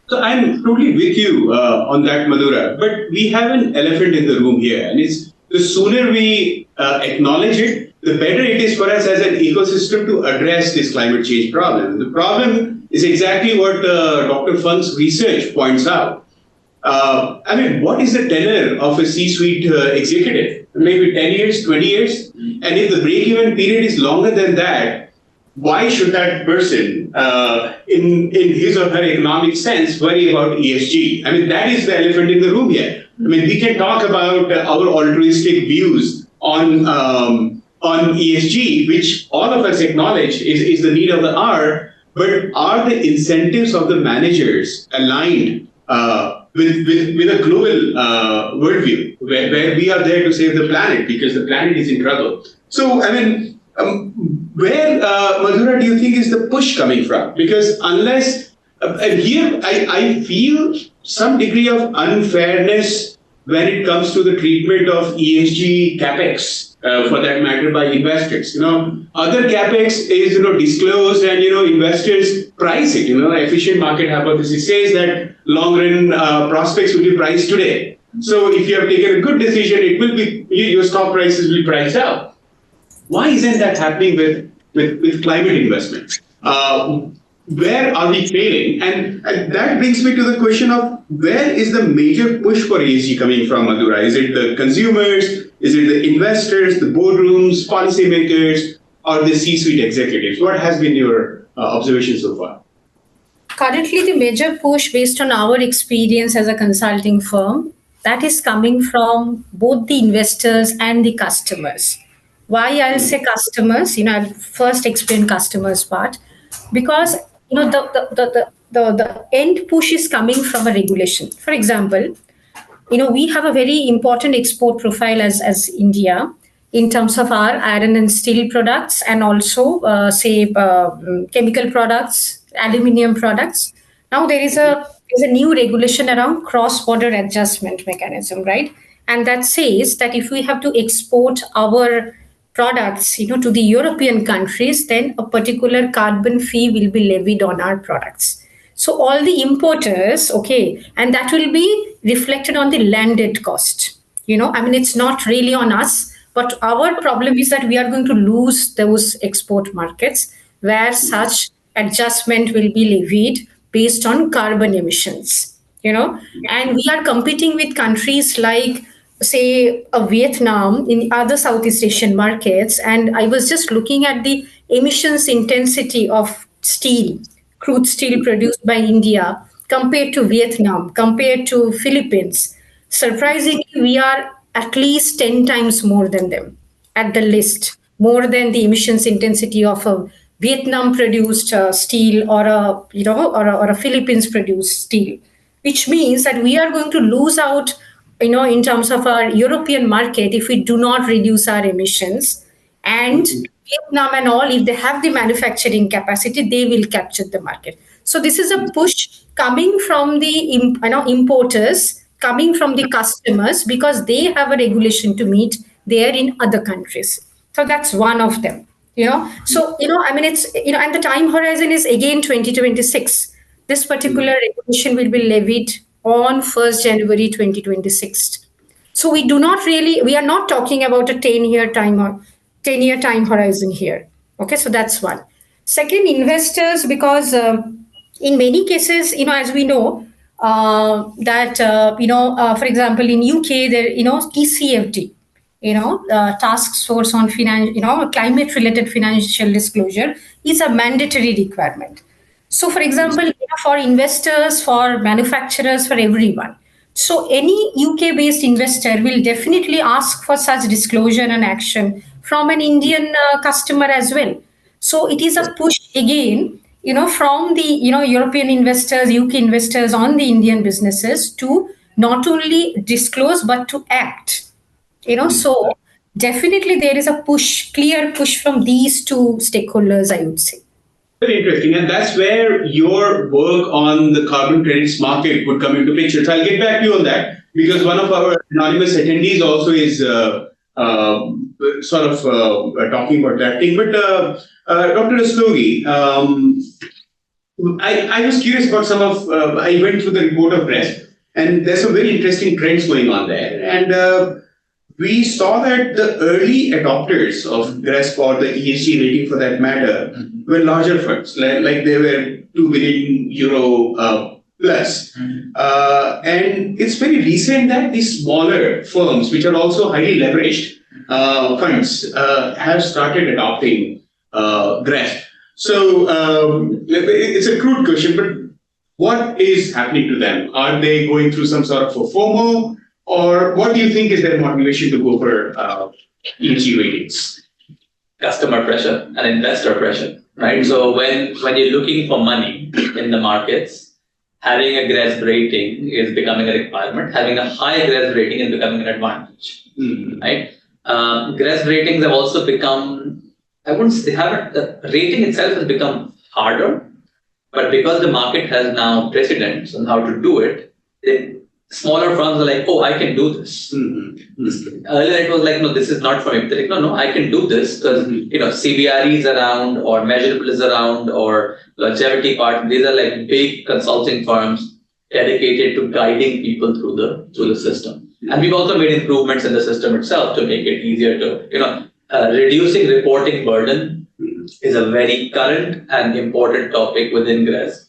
So I'm totally with you on that, Madhura. But we have an elephant in the room here, and it's the sooner we acknowledge it, the better it is for us as an ecosystem to address this climate change problem. The problem is exactly what Dr. Feng's research points out. What is the tenure of a C-suite executive? Maybe 10 years, 20 years? And if the break-even period is longer than that, why should that person, in his or her economic sense, worry about ESG? That is the elephant in the room here. We can talk about our altruistic views on ESG, which all of us acknowledge is the need of the hour, but are the incentives of the managers aligned with a global worldview, where we are there to save the planet because the planet is in trouble? So, where, Madhura, do you think is the push coming from? Because unless, here I feel some degree of unfairness when it comes to the treatment of ESG capex, for that matter, by investors. Other capex is disclosed, and investors price it. Efficient market hypothesis says that long-run prospects will be priced today. So if you have taken a good decision, it will be your stock prices will be priced out. Why isn't that happening with climate investment? Where are we failing? And that brings me to the question of where is the major push for ESG coming from, Madhura? Is it the consumers? Is it the investors, the boardrooms, policymakers, or the C-suite executives? What has been your observation so far? Currently, the major push, based on our experience as a consulting firm, that is coming from both the investors and the customers. Why I'll say customers? I'll first explain customers part, because the end push is coming from a regulation. For example, we have a very important export profile as India in terms of our iron and steel products, and also chemical products, aluminium products. Now there is a new regulation around cross-border adjustment mechanism, right? And that says that if we have to export our products, to the European countries, then a particular carbon fee will be levied on our products. So all the importers, and that will be reflected on the landed cost. It's not really on us, but our problem is that we are going to lose those export markets where such adjustment will be levied based on carbon emissions, and we are competing with countries like, say, Vietnam in other Southeast Asian markets. And I was just looking at the emissions intensity of steel, crude steel produced by India compared to Vietnam, compared to Philippines. Surprisingly, we are at least 10 times more than them at the list, more than the emissions intensity of a Vietnam produced steel, or a Philippines produced steel, which means that we are going to lose out, in terms of our European market, if we do not reduce our emissions. And Vietnam and all, if they have the manufacturing capacity, they will capture the market. So this is a push coming from the importers, coming from the customers, because they have a regulation to meet there in other countries. So that's one of them. So I mean, it's and the time horizon is again 2026. This particular regulation will be levied on 1st January 2026. So we are not talking about a 10-year time horizon here. Okay, so that's one. Second, investors, because in many cases, as we know, that for example, in UK, there TCFD, task force on climate related financial disclosure is a mandatory requirement. So, for example, for investors, for manufacturers, for everyone. So, any UK-based investor will definitely ask for such disclosure and action from an Indian customer as well. So, it is a push again, from the European investors, UK investors on the Indian businesses to not only disclose but to act. So definitely there is a clear push from these two stakeholders, I would say. Very interesting. And that's where your work on the carbon credits market would come into picture. So I'll get back to you on that, because one of our anonymous attendees also is talking about that thing. But Dr. Rastogi, I was curious about I went through the report of GRESB, and there's some very interesting trends going on there. And we saw that the early adopters of GRESB, or the ESG rating for that matter, were larger funds, like they were 2 billion euro plus. And it's very recent that these smaller firms, which are also highly leveraged funds, have started adopting GRESB. So it's a crude question, but what is happening to them? Are they going through some sort of a FOMO? Or what do you think is their motivation to go for ESG ratings? Customer pressure and investor pressure, right? So when you're looking for money in the markets, having a GRESB rating is becoming a requirement. Having a high GRESB rating is becoming an advantage, right? GRESB ratings have also become, the rating itself has become harder, but because the market has now precedents on how to do it, smaller firms are like, oh, I can do this. Earlier it was like, no, this is not for me. They're like, no, I can do this because CBRE is around, or Measurable is around, or Longevity Partner. These are like big consulting firms dedicated to guiding people through the system. And we've also made improvements in the system itself to make it easier to, reducing reporting burden is a very current and important topic within GRESB.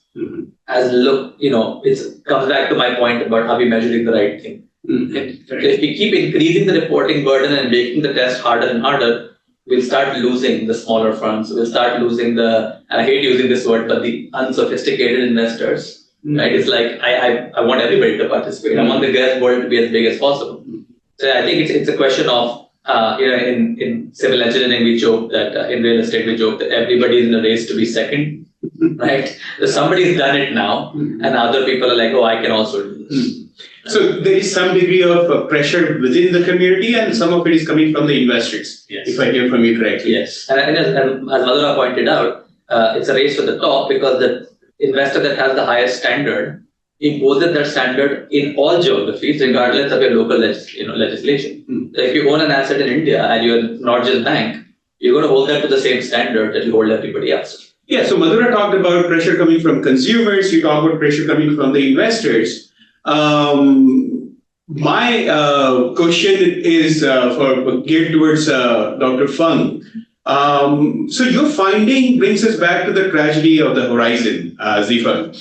It comes back to my point about are we measuring the right thing. If we keep increasing the reporting burden and making the test harder and harder, we'll start losing the smaller firms. We'll start losing and I hate using this word, but the unsophisticated investors. Right? It's like I want everybody to participate. I want the GRESB world to be as big as possible. So I think it's a question of in civil engineering we joke that in real estate we joke that everybody is in a race to be second. Right? So somebody's done it now, and other people are like, oh, I can also do this. So there is some degree of pressure within the community, and some of it is coming from the investors, if I hear from you correctly. Yes. And as Madhura pointed out, it's a race to the top because the investor that has the highest standard imposes that standard in all geographies, regardless of your local legislation. So if you own an asset in India and you're not just bank, you're going to hold that to the same standard that you hold everybody else. Yeah, so Madhura talked about pressure coming from consumers, you talk about pressure coming from the investors. My question is geared towards Dr. Feng. So your finding brings us back to the tragedy of the horizon, Zifeng.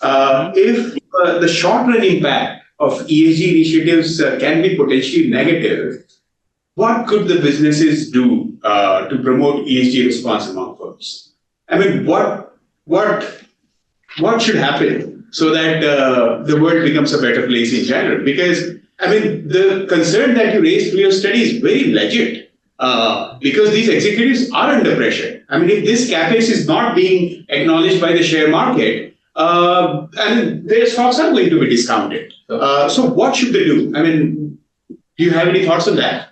If the short-run impact of ESG initiatives can be potentially negative, what could the businesses do to promote ESG response among firms? I mean, what should happen so that the world becomes a better place in general? Because, I mean, the concern that you raised through your study is very legit because these executives are under pressure. I mean, if this CapEx is not being acknowledged by the share market, and their stocks are going to be discounted. So what should they do? I mean, do you have any thoughts on that?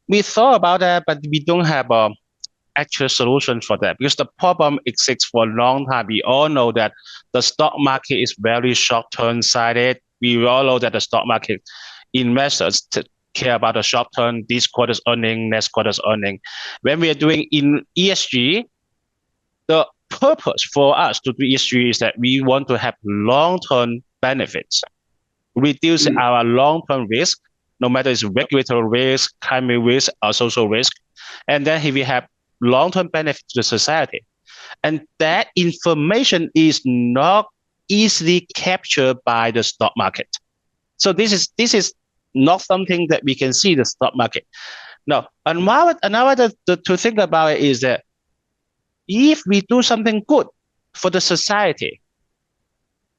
We thought about that, but we don't have an actual solution for that because the problem exists for a long time. We all know that the stock market is very short-term sided. We all know that the stock market investors care about the short-term, this quarter's earning, next quarter's earning. When we are doing in ESG, the purpose for us to do ESG is that we want to have long-term benefits, reduce our long-term risk, no matter it's regulatory risk, climate risk, or social risk. And then we have long-term benefit to the society. And that information is not easily captured by the stock market. So this is not something that we can see in the stock market. Now, another to think about it is that if we do something good for the society,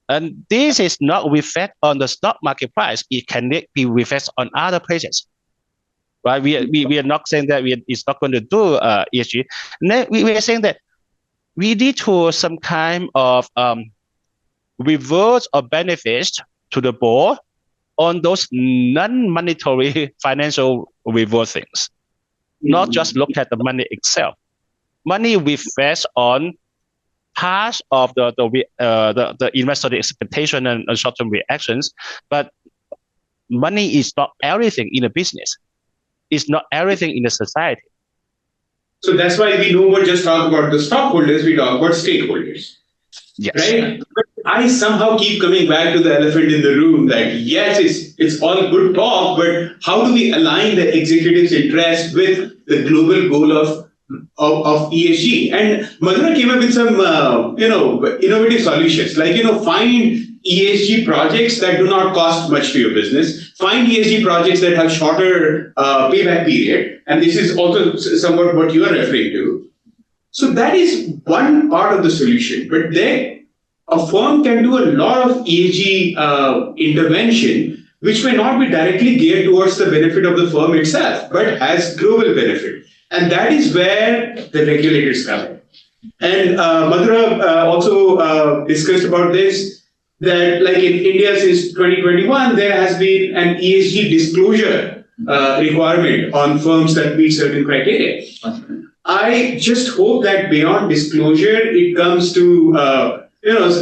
and this is not reflect on the stock market price, it can be reflected on other places. Right? We are not saying that it's not going to do ESG. We are saying that we need to some kind of rewards or benefits to the board on those non-monetary financial reward things, not just look at the money itself. Money reflects on part of the investor expectation and short-term reactions, but money is not everything in a business. It's not everything in the society. So that's why we don't just talk about the stockholders, we talk about stakeholders. Yes. Right? But I somehow keep coming back to the elephant in the room that yes, it's all good talk, but how do we align the executives' interest with the global goal of ESG? And Madhura came up with some innovative solutions, like find ESG projects that do not cost much to your business, find ESG projects that have shorter payback period, and this is also somewhat what you are referring to. So that is one part of the solution, but then a firm can do a lot of ESG intervention, which may not be directly geared towards the benefit of the firm itself, but has global benefit. And that is where the regulators come in. And Madhura also discussed about this, that like in India since 2021, there has been an ESG disclosure requirement on firms that meet certain criteria. I just hope that beyond disclosure, it comes to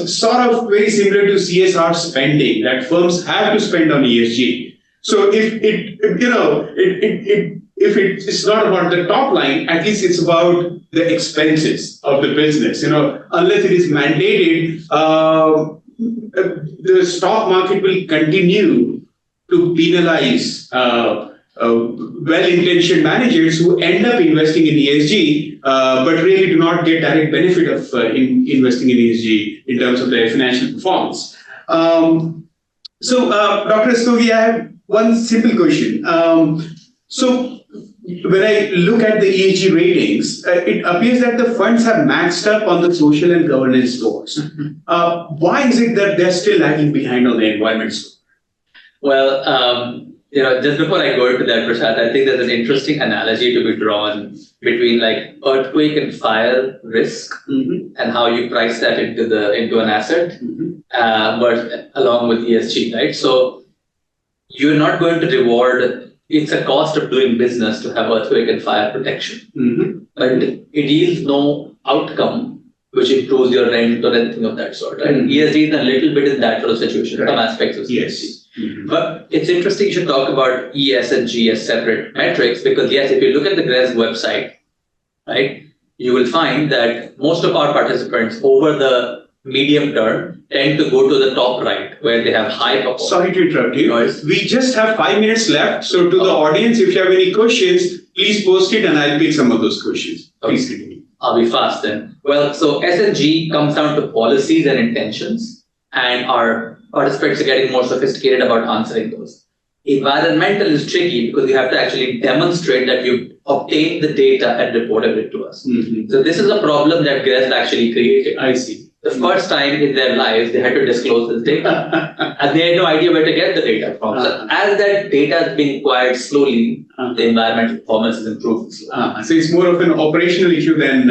sort of very similar to CSR spending that firms have to spend on ESG. So if it's not about the top line, at least it's about the expenses of the business. Unless it is mandated, the stock market will continue to penalize well-intentioned managers who end up investing in ESG, but really do not get direct benefit of investing in ESG in terms of their financial performance. So, Dr. Rastogi, I have one simple question. So, when I look at the ESG ratings, it appears that the funds have maxed up on the social and governance scores. Why is it that they're still lagging behind on the environment score? Well, just before I go into that, Prashant, I think there's an interesting analogy to be drawn between like earthquake and fire risk and how you price that into an asset, but along with ESG, right? So you're not going to reward. It's a cost of doing business to have earthquake and fire protection, but it yields no outcome which improves your rent or anything of that sort. Right? ESG is a little bit in that sort of situation, some aspects of ESG. Yes. But it's interesting you should talk about ES and G as separate metrics because yes, if you look at the GRESB website, right, you will find that most of our participants over the medium term tend to go to the top right where they have high performance. Sorry to interrupt you. We just have 5 minutes left. So to the audience, if you have any questions, please post it and I'll pick some of those questions. Please continue. I'll be fast then. Well, so S&G comes down to policies and intentions, and our participants are getting more sophisticated about answering those. Environmental is tricky because you have to actually demonstrate that you've obtained the data and reported it to us. So this is a problem that GRESB actually created. I see. The first time in their lives, they had to disclose this data. And they had no idea where to get the data from. So as that data is being acquired slowly, the environmental performance is improved. So it's more of an operational issue than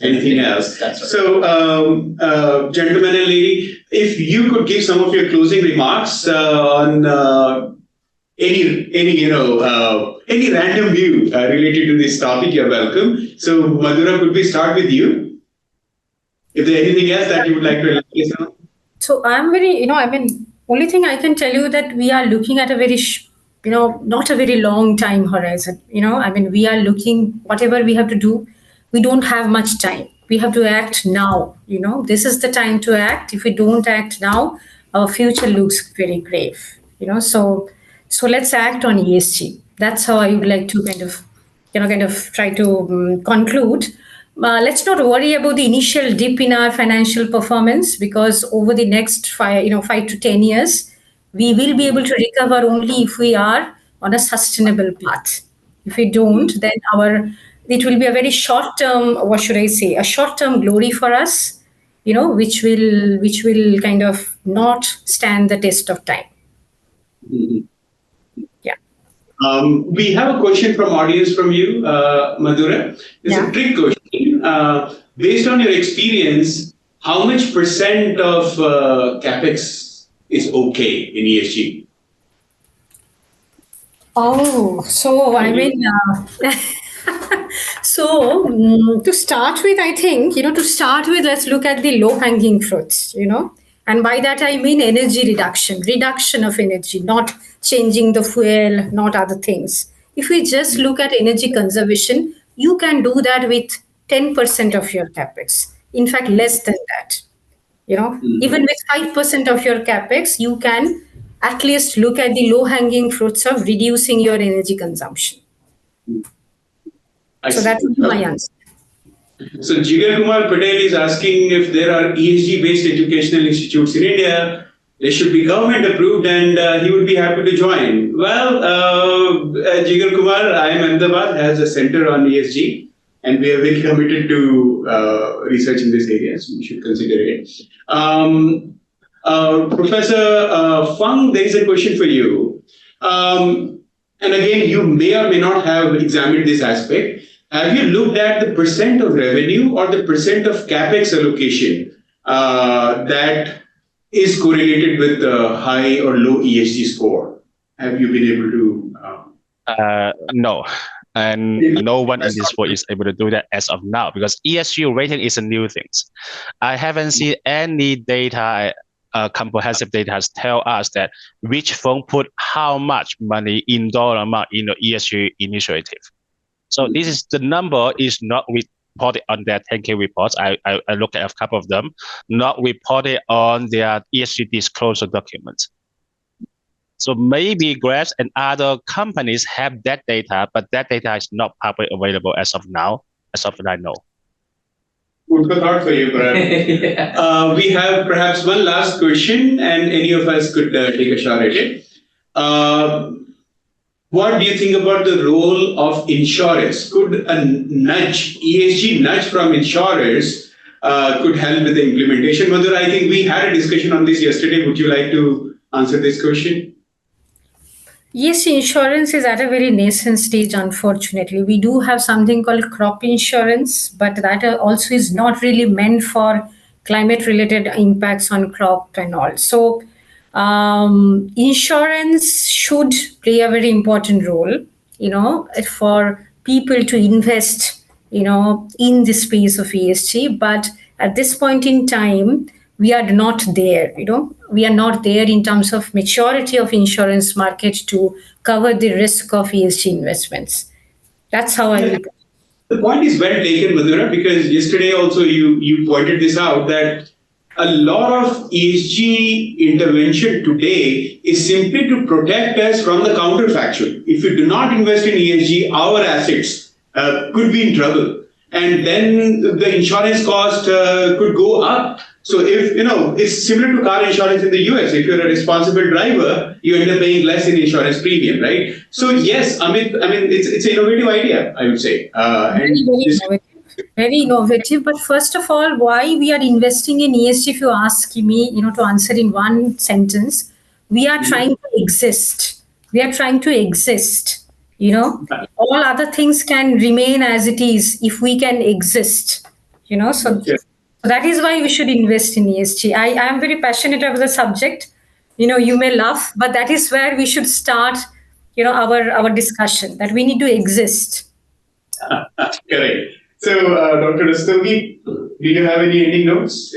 anything else. That's right. So, gentlemen and lady, if you could give some of your closing remarks on any random view related to this topic, you're welcome. So, Madhura, could we start with you? If there's anything else that you would like to elaborate on? So I'm very, only thing I can tell you that we are looking at a very, not a very long time horizon. We are looking, whatever we have to do, we don't have much time. We have to act now. This is the time to act. If we don't act now, our future looks very grave. So let's act on ESG. That's how I would like to kind of try to conclude. Let's not worry about the initial dip in our financial performance, because over the next 5 to 10 years, we will be able to recover only if we are on a sustainable path. If we don't, then it will be a very short-term, a short-term glory for us, which will kind of not stand the test of time. Yeah. We have a question from audience from you, Madhura. It's a trick question. Based on your experience, how much percent of capex is okay in ESG? Oh, so to start with, I think, let's look at the low-hanging fruits, and by that I mean energy reduction of energy, not changing the fuel, not other things. If we just look at energy conservation, you can do that with 10% of your capex. In fact, less than that. Even with 5% of your capex, you can at least look at the low-hanging fruits of reducing your energy consumption. So that would be my answer. So Jigar Kumar Patel is asking if there are ESG-based educational institutes in India. They should be government approved, and he would be happy to join. Well, Jigar Kumar, IIM Ahmedabad has a center on ESG. And we are very committed to research in this area, so we should consider it. Professor Feng, there is a question for you. And again, you may or may not have examined this aspect. Have you looked at the percent of revenue or the percent of capex allocation that is correlated with the high or low ESG score? Have you been able to? No. And no one in this world is able to do that as of now, because ESG rating is a new thing. I haven't seen any data, comprehensive data tell us that which firm put how much money in dollar amount in the ESG initiative. So this is the number is not reported on their 10K reports. I looked at a couple of them, not reported on their ESG disclosure documents. So maybe GRESB and other companies have that data, but that data is not publicly available as of now, as of I know. Food for thought for you, Parag. We have perhaps one last question, and any of us could take a shot at it. What do you think about the role of insurers? Could a nudge, ESG nudge from insurers could help with the implementation? Madhura, I think we had a discussion on this yesterday. Would you like to answer this question? Yes, insurance is at a very nascent stage, unfortunately. We do have something called crop insurance, but that also is not really meant for climate-related impacts on crop and all. So insurance should play a very important role, for people to invest, in the space of ESG. But at this point in time, we are not there, we are not there in terms of maturity of insurance market to cover the risk of ESG investments. That's how I look at it. The point is well taken, Madhura, because yesterday also you pointed this out, that a lot of ESG intervention today is simply to protect us from the counterfactual. If we do not invest in ESG, our assets could be in trouble. and then the insurance cost could go up. So if, it's similar to car insurance in the US. If you're a responsible driver, you end up paying less in insurance premium, right? So yes, Amit, it's an innovative idea, I would say. Very innovative. But first of all, why we are investing in ESG, if you ask me, to answer in one sentence, we are trying to exist. We are trying to exist. All other things can remain as it is if we can exist. So that is why we should invest in ESG. I am very passionate about the subject. You may laugh, but that is where we should start, our discussion, that we need to exist. Correct. So, Dr. Rastogi, do you have any ending notes?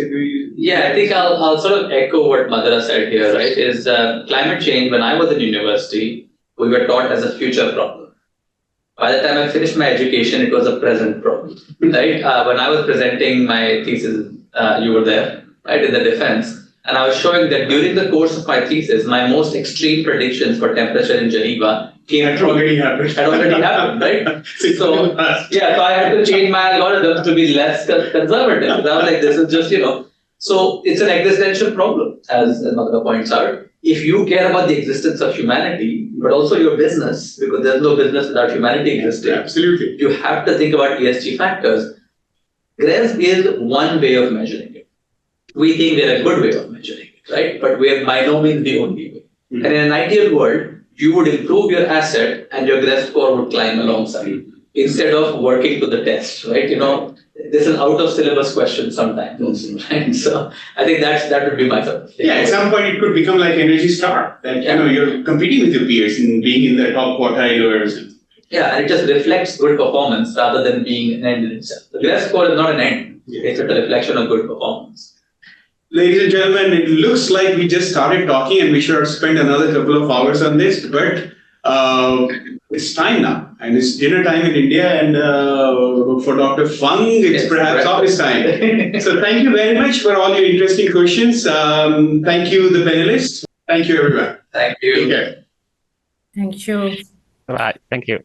Yeah, I think I'll sort of echo what Madhura said here, right? Is climate change, when I was in university, we were taught as a future problem. By the time I finished my education, it was a present problem, right? When I was presenting my thesis, you were there, right, in the defense, and I was showing that during the course of my thesis, my most extreme predictions for temperature in Geneva came true. Had already happened, right? So I had to change my algorithm to be less conservative. I was like, this is just, So it's an existential problem, as Madhura points out. If you care about the existence of humanity, but also your business, because there's no business without humanity existing. Absolutely. You have to think about ESG factors. GRESB is one way of measuring it. We think they're a good way of measuring it, right? But we're by no means the only way. And in an ideal world, you would improve your asset and your GRESB score would climb alongside instead of working to the test, right? This is an out of syllabus question sometimes also, right? So I think that would be my thought. Yeah, at some point it could become like Energy Star, that you're competing with your peers in being in the top quartile or something. Yeah, and it just reflects good performance rather than being an end in itself. The GRESB score is not an end; it's a reflection of good performance. Ladies and gentlemen, it looks like we just started talking and we should have spent another couple of hours on this, but it's time now. And it's dinner time in India, and for Dr. Feng, it's perhaps office time. So thank you very much for all your interesting questions. Thank you, the panelists. Thank you, everyone. Thank you. Take care. Thank you. All right. Thank you.